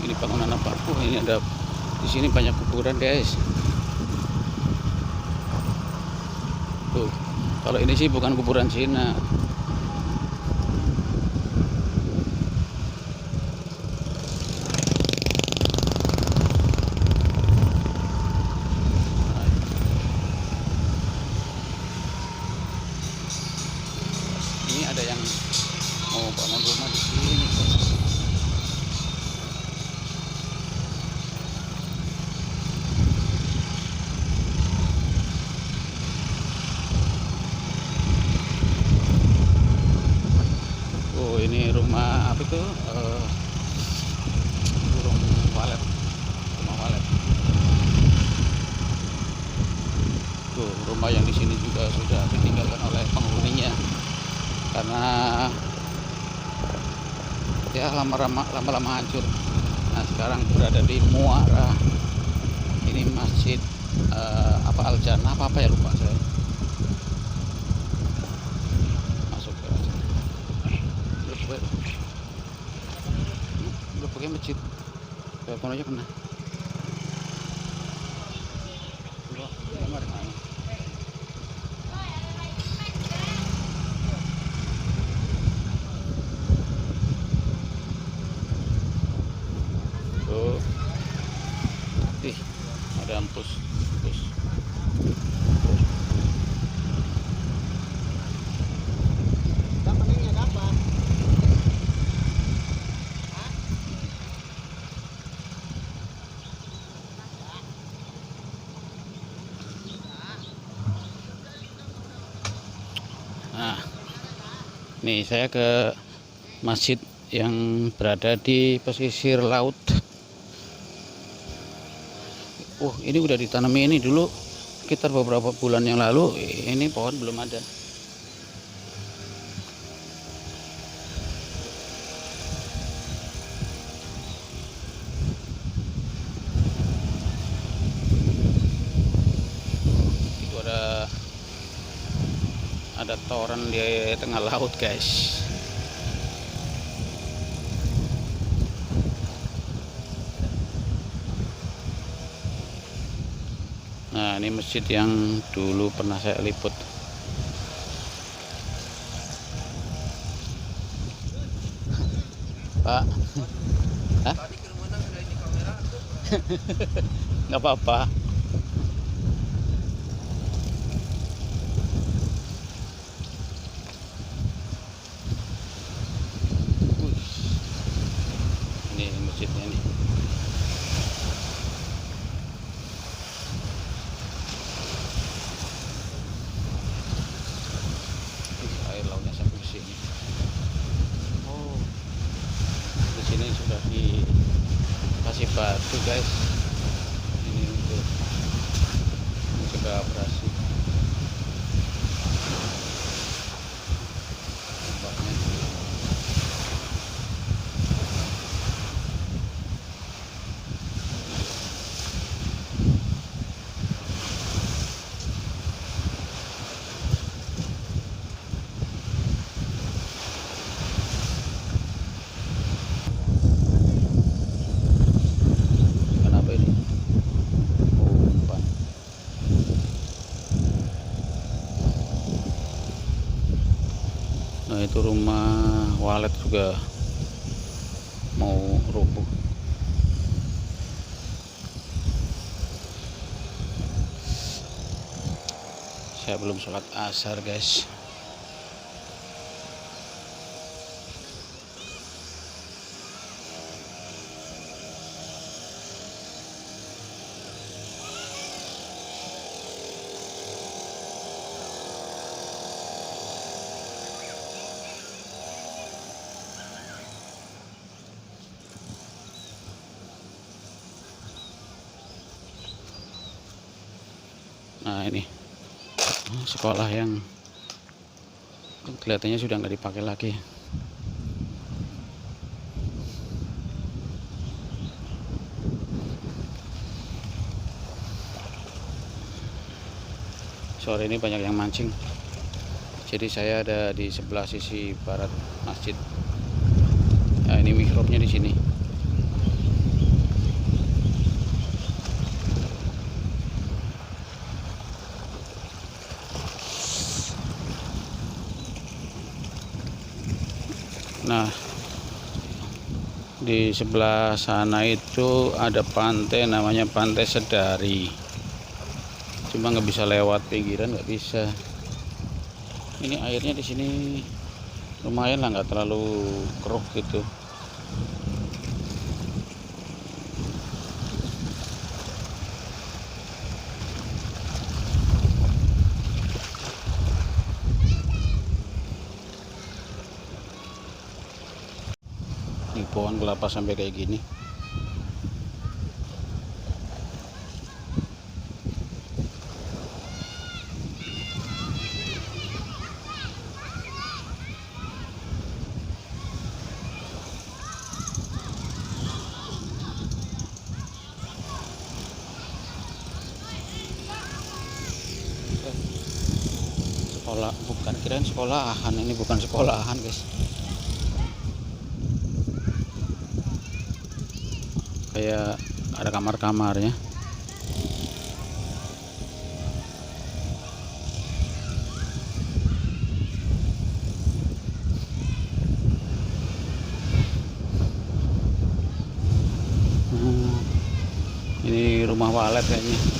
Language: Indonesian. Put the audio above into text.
Ini bangunan apa? Ini ada di sini banyak kuburan, guys. Tuh, kalau ini sih bukan kuburan Cina. Ini ada yang mau bangun rumah di sini. Oh, ini rumah apa itu? Burung walet, rumah walet. Tuh, rumah yang di sini juga sudah ditinggalkan oleh penghuninya karena ya lama-lama hancur. Nah, sekarang berada di Muara. Ini masjid apa Al-Jannah apa ya, lupa saya. Masuk ke udah pakai masjid telepon aja kena. Tuh, ih, ada ampus. Nah, nih saya ke masjid yang berada di pesisir laut. Ini udah ditanami ini dulu sekitar beberapa bulan yang lalu. Ini pohon belum ada. Itu ada toren di tengah laut, guys. Nah, ini masjid yang dulu pernah saya liput. Pak, hah? Nggak apa-apa. Ini masjidnya nih. Air lautnya sampai ke sini. Oh, di sini sudah dikasih batu, guys. Ini untuk mencegah abrasi. Ombaknya. Kenapa ini? Umpan. Nah, itu rumah walet juga mau rubuh. Saya belum sholat asar, guys. Nah, ini sekolah yang kelihatannya sudah nggak dipakai lagi. Sore ini banyak yang mancing. Jadi saya ada di sebelah sisi barat masjid. Nah, ini mihrabnya di sini. Nah, di sebelah sana itu ada pantai namanya Pantai Sedari. Cuma nggak bisa lewat pinggiran, nggak bisa. Ini airnya di sini lumayan lah, nggak terlalu keruh gitu. Ini pohon kelapa sampai kayak gini. Sekolah, bukan, kirain sekolahan. Ini bukan sekolahan, guys. Kayak ada kamar-kamarnya. Ini rumah walet kayaknya.